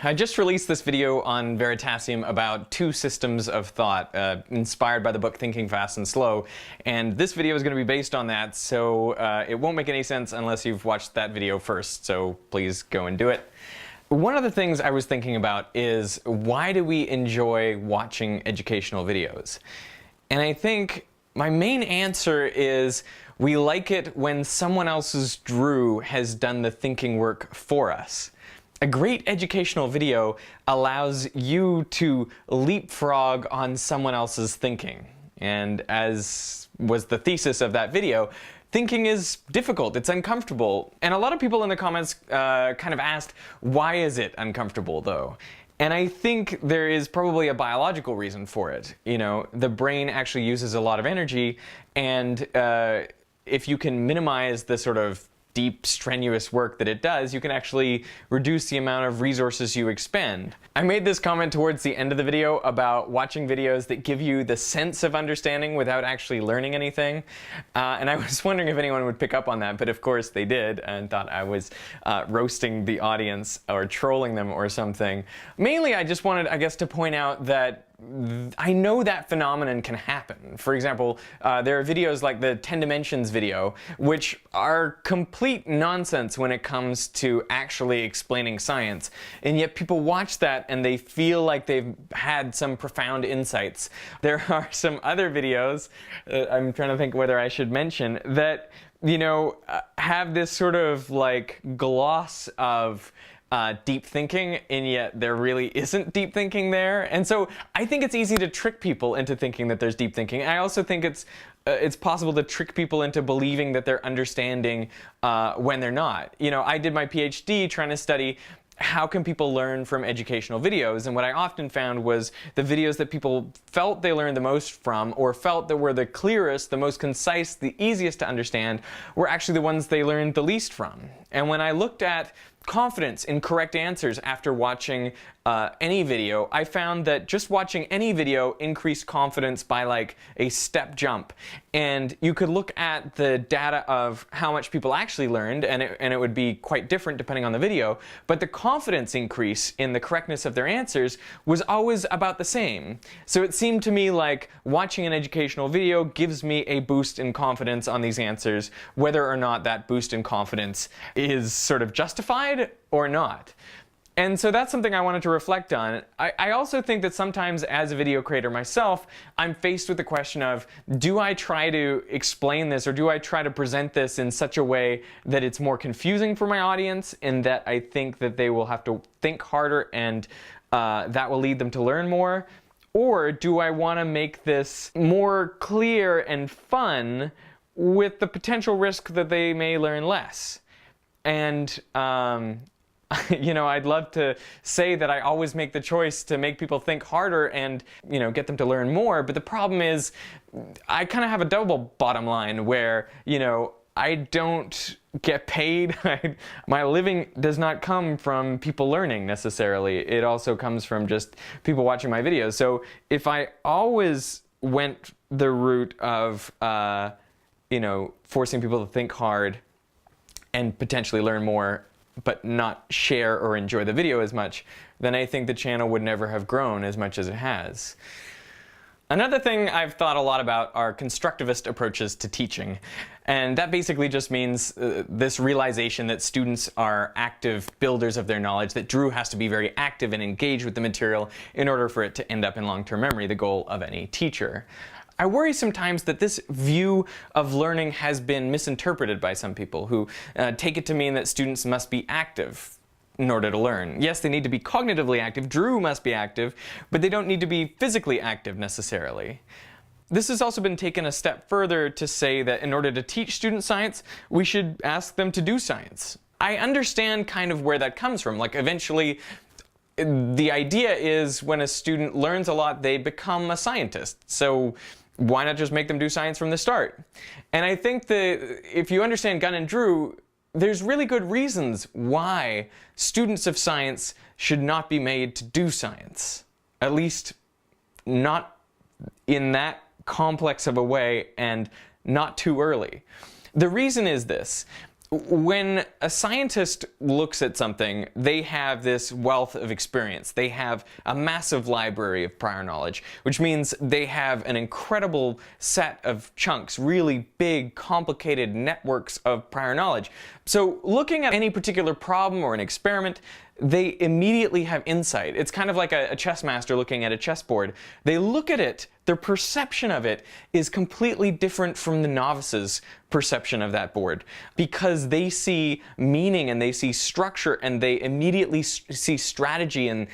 I just released this video on Veritasium about two systems of thought inspired by the book Thinking Fast and Slow, and this video is going to be based on that, so it won't make any sense unless you've watched that video first, so please go and do it. One of the things I was thinking about is, why do we enjoy watching educational videos? And I think my main answer is, we like it when someone else's Drew has done the thinking work for us. A great educational video allows you to leapfrog on someone else's thinking. And as was the thesis of that video, thinking is difficult, it's uncomfortable. And a lot of people in the comments kind of asked, why is it uncomfortable though? And I think there is probably a biological reason for it. You know, the brain actually uses a lot of energy, and if you can minimize the sort of deep, strenuous work that it does, you can actually reduce the amount of resources you expend. I made this comment towards the end of the video about watching videos that give you the sense of understanding without actually learning anything. And I was wondering if anyone would pick up on that, but of course they did, and thought I was roasting the audience or trolling them or something. Mainly, I just wanted, I guess, to point out that I know that phenomenon can happen. For example, there are videos like the 10 Dimensions video, which are complete nonsense when it comes to actually explaining science. And yet people watch that and they feel like they've had some profound insights. There are some other videos, I'm trying to think whether I should mention, that, you know, have this sort of like gloss of deep thinking, and yet there really isn't deep thinking there. And so I think it's easy to trick people into thinking that there's deep thinking. I also think it's possible to trick people into believing that they're understanding when they're not. You know, I did my PhD trying to study how can people learn from educational videos, and what I often found was the videos that people felt they learned the most from, or felt that were the clearest, the most concise, the easiest to understand, were actually the ones they learned the least from. And when I looked at confidence in correct answers after watching any video, I found that just watching any video increased confidence by like a step jump. And you could look at the data of how much people actually learned, and it would be quite different depending on the video, but the confidence increase in the correctness of their answers was always about the same. So it seemed to me like watching an educational video gives me a boost in confidence on these answers, whether or not that boost in confidence is sort of justified or not. And so that's something I wanted to reflect on. I also think that sometimes as a video creator myself, I'm faced with the question of, do I try to explain this, or do I try to present this in such a way that it's more confusing for my audience, and that I think that they will have to think harder, and that will lead them to learn more? Or do I want to make this more clear and fun with the potential risk that they may learn less? And you know, I'd love to say that I always make the choice to make people think harder and, you know, get them to learn more, but the problem is I kind of have a double bottom line where, you know, I don't get paid. My living does not come from people learning necessarily. It also comes from just people watching my videos. So if I always went the route of, you know, forcing people to think hard and potentially learn more, but not share or enjoy the video as much, then I think the channel would never have grown as much as it has. Another thing I've thought a lot about are constructivist approaches to teaching. And that basically just means this realization that students are active builders of their knowledge, that Drew has to be very active and engaged with the material in order for it to end up in long-term memory, the goal of any teacher. I worry sometimes that this view of learning has been misinterpreted by some people who take it to mean that students must be active in order to learn. Yes, they need to be cognitively active, Drew must be active, but they don't need to be physically active necessarily. This has also been taken a step further to say that in order to teach students science, we should ask them to do science. I understand kind of where that comes from. Like, eventually, the idea is when a student learns a lot, they become a scientist. So why not just make them do science from the start? And I think that if you understand Gunn and Drew, there's really good reasons why students of science should not be made to do science. At least not in that complex of a way, and not too early. The reason is this. When a scientist looks at something, they have this wealth of experience. They have a massive library of prior knowledge, which means they have an incredible set of chunks, really big, complicated networks of prior knowledge. So looking at any particular problem or an experiment, they immediately have insight. It's kind of like a chess master looking at a chessboard. They look at it, their perception of it is completely different from the novice's perception of that board, because they see meaning and they see structure and they immediately see strategy, and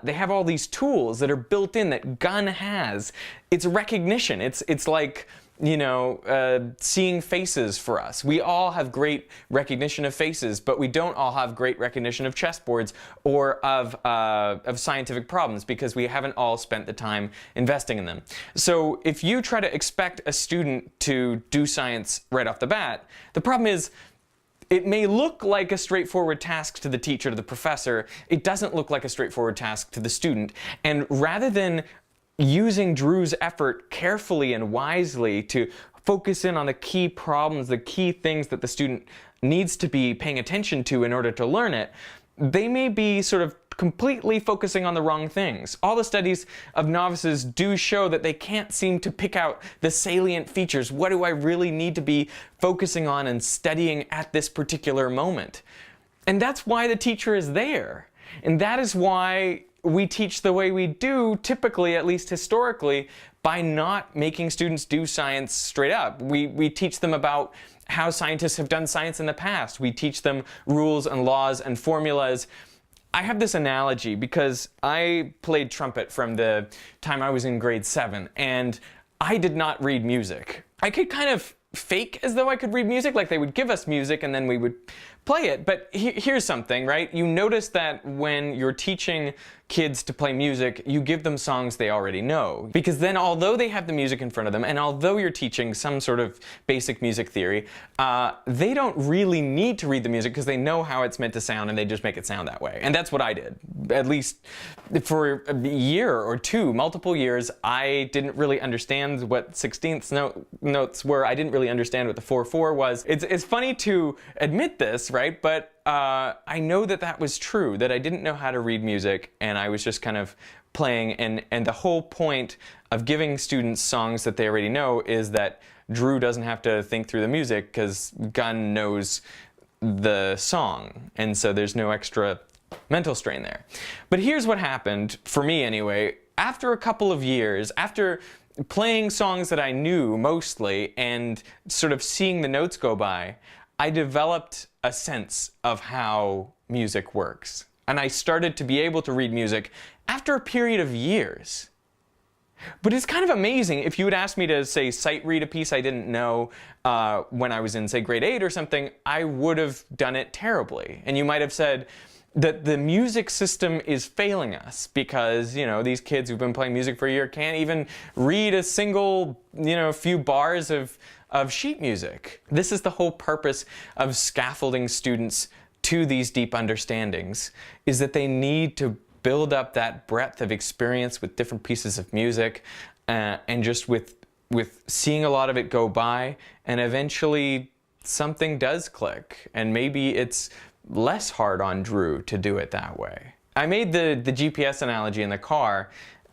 they have all these tools that are built in that Gun has. It's recognition. It's like, you know, seeing faces for us. We all have great recognition of faces, but we don't all have great recognition of chessboards or of scientific problems, because we haven't all spent the time investing in them. So if you try to expect a student to do science right off the bat, the problem is it may look like a straightforward task to the teacher, to the professor. It doesn't look like a straightforward task to the student. And rather than using Drew's effort carefully and wisely to focus in on the key problems, the key things that the student needs to be paying attention to in order to learn it, they may be sort of completely focusing on the wrong things. All the studies of novices do show that they can't seem to pick out the salient features. What do I really need to be focusing on and studying at this particular moment? And that's why the teacher is there. And that is why we teach the way we do, typically, at least historically, by not making students do science straight up. We teach them about how scientists have done science in the past. We teach them rules and laws and formulas. I have this analogy because I played trumpet from the time I was in grade 7, and I did not read music. I could kind of fake as though I could read music, like they would give us music and then we would play it. But here's something, right? You notice that when you're teaching kids to play music, you give them songs they already know. Because then, although they have the music in front of them, and although you're teaching some sort of basic music theory, they don't really need to read the music because they know how it's meant to sound and they just make it sound that way. And that's what I did. At least for a year or two, multiple years, I didn't really understand what 16th notes were. I didn't really understand what the 4/4 was. It's funny to admit this, right? But I know that that was true, that I didn't know how to read music and I was just kind of playing, and the whole point of giving students songs that they already know is that Drew doesn't have to think through the music because Gun knows the song, and so there's no extra mental strain there. But here's what happened, for me anyway. After a couple of years, after playing songs that I knew mostly and sort of seeing the notes go by, I developed a sense of how music works. And I started to be able to read music after a period of years. But it's kind of amazing. If you had asked me to, say, sight read a piece I didn't know when I was in, say, grade 8 or something, I would have done it terribly. And you might have said that the music system is failing us because, you know, these kids who've been playing music for a year can't even read a single, few bars of sheet music. This is the whole purpose of scaffolding students to these deep understandings, is that they need to build up that breadth of experience with different pieces of music, and just with seeing a lot of it go by, and eventually something does click, and maybe it's less hard on Drew to do it that way. I made the GPS analogy in the car,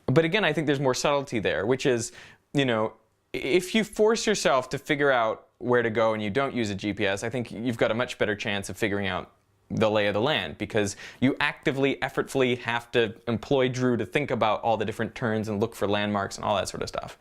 but again, I think there's more subtlety there, which is, if you force yourself to figure out where to go and you don't use a GPS, I think you've got a much better chance of figuring out the lay of the land, because you actively, effortfully have to employ Drew to think about all the different turns and look for landmarks and all that sort of stuff.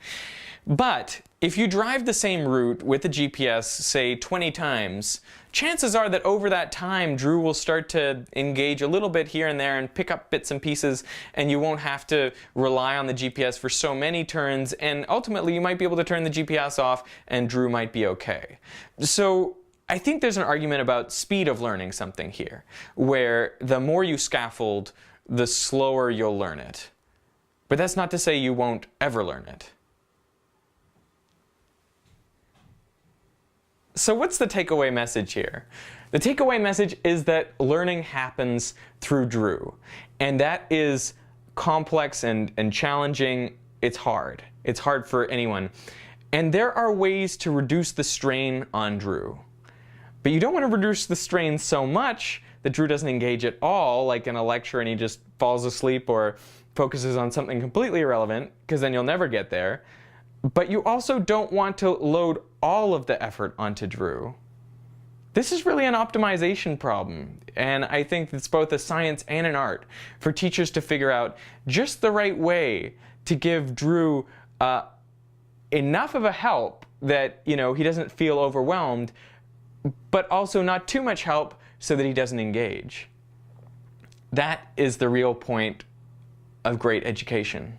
But if you drive the same route with a GPS, say 20 times, chances are that over that time, Drew will start to engage a little bit here and there and pick up bits and pieces, and you won't have to rely on the GPS for so many turns, and ultimately you might be able to turn the GPS off and Drew might be okay. So I think there's an argument about speed of learning something here, where the more you scaffold, the slower you'll learn it. But that's not to say you won't ever learn it. So what's the takeaway message here? The takeaway message is that learning happens through Drew. And that is complex and challenging. It's hard. It's hard for anyone. And there are ways to reduce the strain on Drew. But you don't want to reduce the strain so much that Drew doesn't engage at all, like in a lecture and he just falls asleep or focuses on something completely irrelevant, because then you'll never get there. But you also don't want to load all of the effort onto Drew. This is really an optimization problem, and I think it's both a science and an art for teachers to figure out just the right way to give Drew enough of a help that, you know, he doesn't feel overwhelmed, but also not too much help so that he doesn't engage. That is the real point of great education.